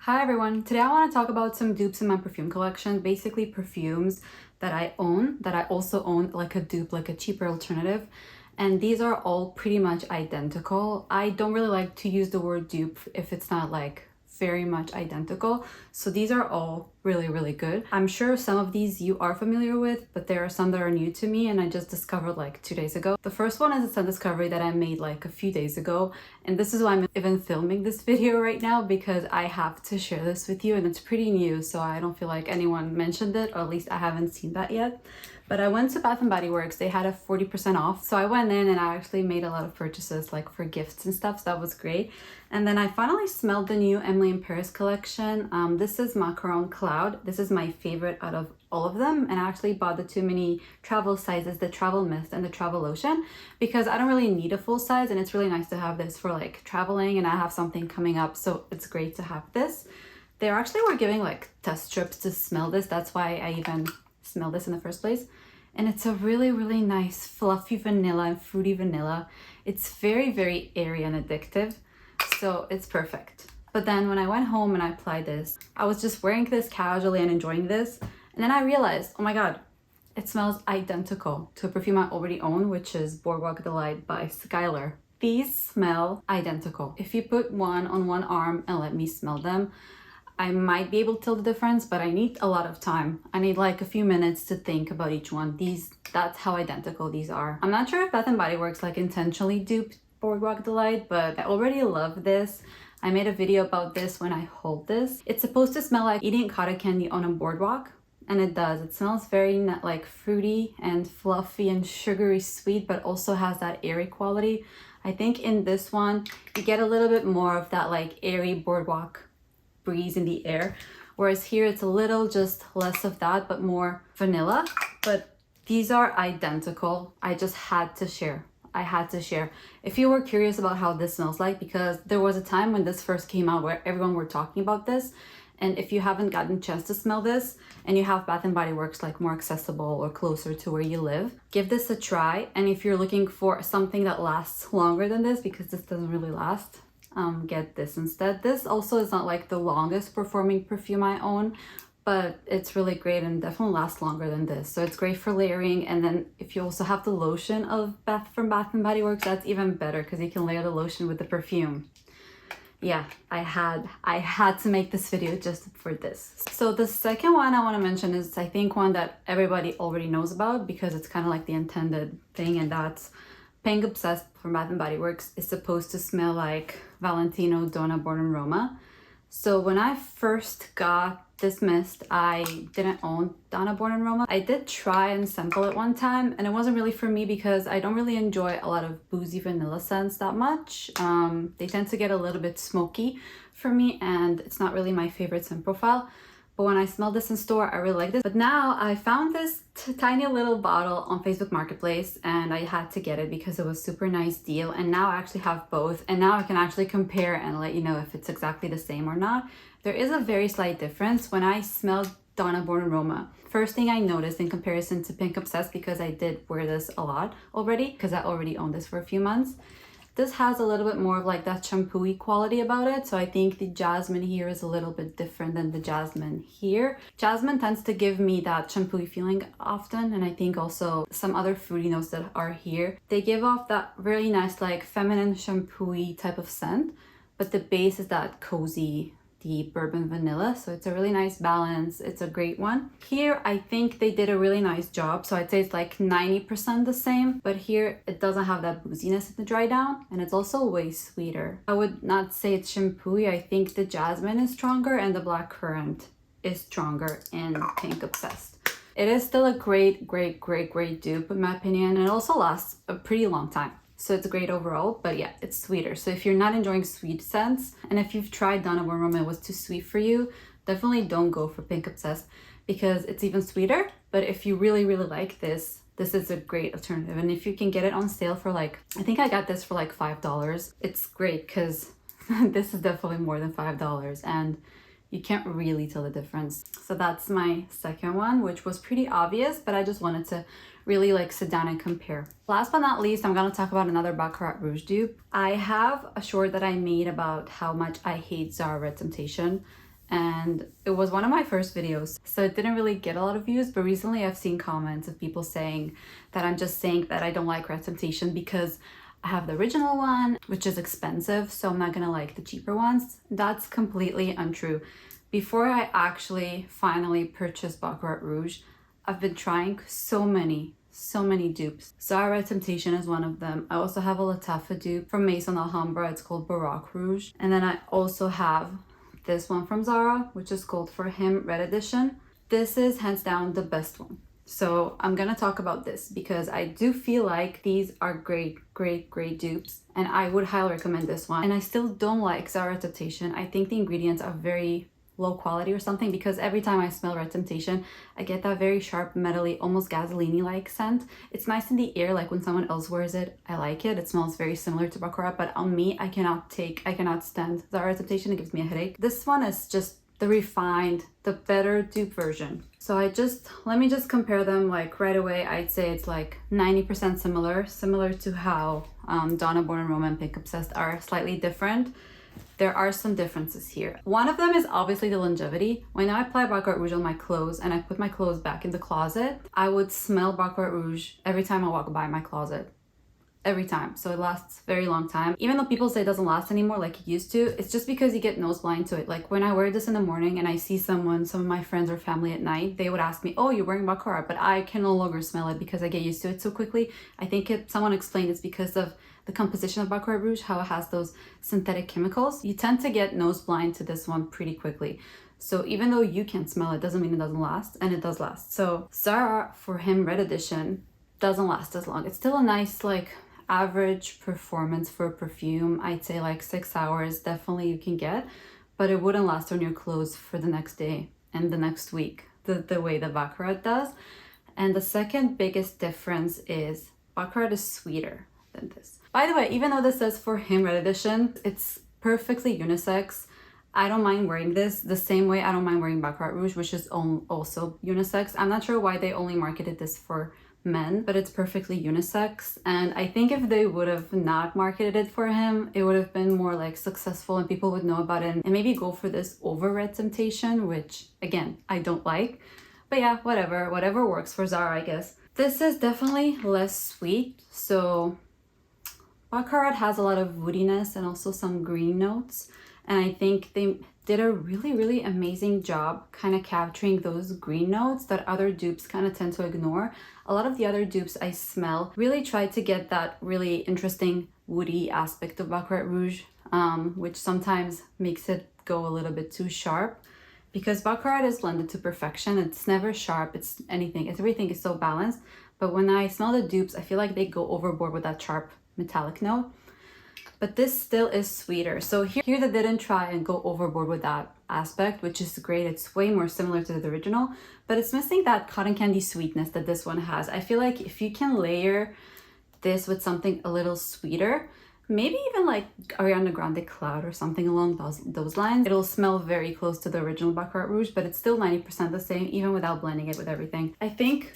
Hi everyone, today I want to talk about some dupes in my perfume collection, basically perfumes that I own, that I also own like a dupe, like a cheaper alternative. And these are all pretty much identical. I don't really like to use the word dupe if it's not like very much identical. So these are all really good. I'm sure some of these you are familiar with, but there are some that are new to me and I just discovered like 2 days ago. The first one is a scent discovery that I made like a few days ago. And this is why I'm even filming this video right now, because I have to share this with you and it's pretty new. So I don't feel like anyone mentioned it, or at least I haven't seen that yet. But I went to Bath & Body Works, they had a 40% off. So I went in and I actually made a lot of purchases like for gifts and stuff, so that was great. And then I finally smelled the new Emily in Paris collection. This is Macaron Cloud. This is my favorite out of all of them. And I actually bought the two mini travel sizes, the Travel Mist and the Travel Lotion, because I don't really need a full size and it's really nice to have this for like traveling, and I have something coming up, so it's great to have this. They actually were giving like test strips to smell this. That's why I even smelled this in the first place. And it's a really nice fluffy vanilla and fruity vanilla. It's very airy and addictive, so it's perfect. But then when I went home and I applied this, I was just wearing this casually and enjoying this, and then I realized, oh my god, it smells identical to a perfume I already own, which is Boardwalk Delight by Skylar. These smell identical. If you put one on one arm and let me smell them, I might be able to tell the difference, but I need a lot of time. I need like a few minutes to think about each one. That's how identical these are. I'm not sure if Bath & Body Works like intentionally duped Boardwalk Delight, but I already love this. I made a video about this when I hold this. It's supposed to smell like eating cotton candy on a boardwalk, and it does. It smells very like fruity and fluffy and sugary sweet, but also has that airy quality. I think in this one, you get a little bit more of that like airy boardwalk breeze in the air, whereas here it's a little just less of that but more vanilla. But these are identical. I just had to share. I had to share. If you were curious about how this smells like, because there was a time when this first came out where everyone were talking about this, and if you haven't gotten a chance to smell this and you have Bath & Body Works like more accessible or closer to where you live, give this a try. And if you're looking for something that lasts longer than this, because this doesn't really last, get this instead. This also is not like the longest performing perfume I own, but it's really great and definitely lasts longer than this. So it's great for layering. And then if you also have the lotion of from Bath & Body Works, that's even better because you can layer the lotion with the perfume. Yeah, I had to make this video just for this. So the second one I want to mention is, I think, one that everybody already knows about because it's kind of like the intended thing, and that's Pink Obsessed from Bath & Body Works. Is supposed to smell like Valentino, Donna, Roma. So when I first got this mist, I didn't own Donna Roma. I did try and sample it one time, and it wasn't really for me because I don't really enjoy a lot of boozy vanilla scents that much. They tend to get a little bit smoky for me, and it's not really my favorite scent profile. But when I smelled this in store, I really liked it. But now I found this tiny little bottle on Facebook Marketplace, and I had to get it because it was a super nice deal. And now I actually have both, and now I can actually compare and let you know if it's exactly the same or not. There is a very slight difference. When I smelled Donna Roma, first thing I noticed in comparison to Pink Obsessed, because I did wear this a lot already, because I already owned this for a few months, this has a little bit more of like that shampoo-y quality about it. So I think the jasmine here is a little bit different than the jasmine here. Jasmine tends to give me that shampoo-y feeling often, and I think also some other fruity notes that are here. They give off that really nice like feminine shampoo-y type of scent, but the base is that cozy deep bourbon vanilla, so it's a really nice balance. It's a great one. Here I think they did a really nice job, so I'd say it's like 90% the same, but here it doesn't have that booziness in the dry down, and it's also way sweeter. I would not say it's shampoo-y. I think the jasmine is stronger and the blackcurrant is stronger in Pink Obsessed. It is still a great dupe in my opinion, and it also lasts a pretty long time. So it's great overall, but yeah, it's sweeter. So if you're not enjoying sweet scents, and if you've tried Donna Roma and it was too sweet for you, definitely don't go for Pink Obsessed because it's even sweeter. But if you really like this, this is a great alternative. And if you can get it on sale for like, I think I got this for like $5. It's great because this is definitely more than $5 and you can't really tell the difference. So that's my second one, which was pretty obvious, but I just wanted to really like sit down and compare. Last but not least, I'm gonna talk about another Baccarat Rouge dupe. I have a short that I made about how much I hate Zara Red Temptation, and it was one of my first videos, so it didn't really get a lot of views, but recently I've seen comments of people saying that I'm just saying that I don't like Red Temptation because I have the original one, which is expensive, so I'm not gonna like the cheaper ones. That's completely untrue. Before I actually finally purchased Baccarat Rouge, I've been trying so many dupes. Zara Red Temptation is one of them. I also have a Lattafa dupe from Maison Alhambra. It's called Baccarat Rouge. And then I also have this one from Zara, which is called For Him Red Edition. This is hands down the best one. So I'm gonna talk about this because I do feel like these are great dupes, and I would highly recommend this one. And I still don't like Zara Red Temptation. I think the ingredients are very low quality or something, because every time I smell Red Temptation, I get that very sharp, metally, almost gasoline-like scent. It's nice in the air, like when someone else wears it, I like it. It smells very similar to Baccarat, but on me, I cannot stand Zara Red Temptation. It gives me a headache. This one is just the refined, the better dupe version. So let me just compare them like right away. I'd say it's like 90% similar to how Donna, Born in Roma, and Pink Obsessed are slightly different. There are some differences here. One of them is obviously the longevity. When I apply Baccarat Rouge on my clothes and I put my clothes back in the closet, I would smell Baccarat Rouge every time I walk by my closet. Every time. So it lasts a very long time. Even though people say it doesn't last anymore like it used to, it's just because you get nose blind to it. Like when I wear this in the morning and I see some of my friends or family at night, they would ask me, oh, you're wearing Baccarat, but I can no longer smell it because I get used to it so quickly. I think someone explained it's because of the composition of Baccarat Rouge, how it has those synthetic chemicals. You tend to get nose blind to this one pretty quickly. So even though you can't smell it, doesn't mean it doesn't last, and it does last. So Zara For Him Red Edition doesn't last as long. It's still a nice, like, average performance for a perfume. I'd say like 6 hours definitely you can get, but it wouldn't last on your clothes for the next day and the next week the way the Baccarat does. And the second biggest difference is Baccarat is sweeter than this. By the way, even though this says For Him Red Edition, it's perfectly unisex. I don't mind wearing this the same way I don't mind wearing Baccarat Rouge, which is also unisex. I'm not sure why they only marketed this for men, but it's perfectly unisex. And I think if they would have not marketed it for him, it would have been more like successful and people would know about it and maybe go for this over Red Temptation, which again, I don't like. But yeah, whatever works for Zara, I guess. This is definitely less sweet. So Baccarat has a lot of woodiness and also some green notes. And I think they did a really amazing job kind of capturing those green notes that other dupes kind of tend to ignore. A lot of the other dupes I smell really tried to get that really interesting woody aspect of Baccarat Rouge, which sometimes makes it go a little bit too sharp, because Baccarat is blended to perfection. It's never sharp, it's everything is so balanced. But when I smell the dupes, I feel like they go overboard with that sharp metallic note. But this still is sweeter. So here they didn't try and go overboard with that aspect, which is great. It's way more similar to the original, but it's missing that cotton candy sweetness that this one has. I feel like if you can layer this with something a little sweeter, maybe even like Ariana Grande Cloud or something along those lines, it'll smell very close to the original Baccarat Rouge, but it's still 90% the same, even without blending it with everything. I think,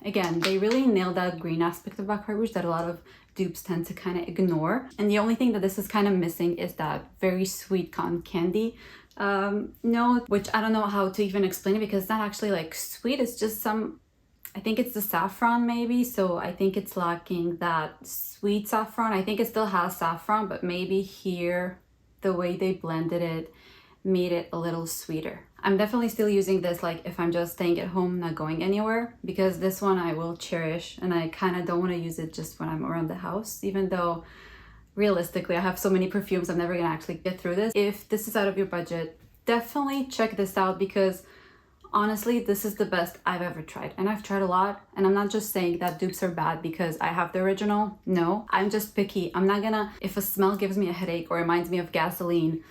again, they really nailed that green aspect of Baccarat Rouge that a lot of dupes tend to kind of ignore. And the only thing that this is kind of missing is that very sweet cotton candy note, which I don't know how to even explain it, because it's not actually like sweet. It's just I think it's the saffron maybe. So I think it's lacking that sweet saffron. I think it still has saffron, but maybe here, the way they blended it made it a little sweeter. I'm definitely still using this like if I'm just staying at home, not going anywhere, because this one I will cherish, and I kind of don't want to use it just when I'm around the house, even though realistically I have so many perfumes, I'm never gonna actually get through this. If this is out of your budget, definitely check this out, because honestly, this is the best I've ever tried. And I've tried a lot, and I'm not just saying that dupes are bad because I have the original. No, I'm just picky. I'm not gonna, if a smell gives me a headache or reminds me of gasoline,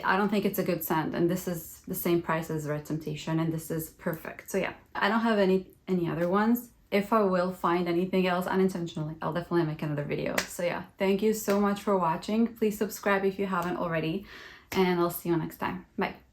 I don't think it's a good scent. And this is the same price as Red Temptation, and this is perfect. So yeah, I don't have any other ones. If I will find anything else unintentionally, I'll definitely make another video. So yeah, thank you so much for watching. Please subscribe if you haven't already, and I'll see you next time. Bye.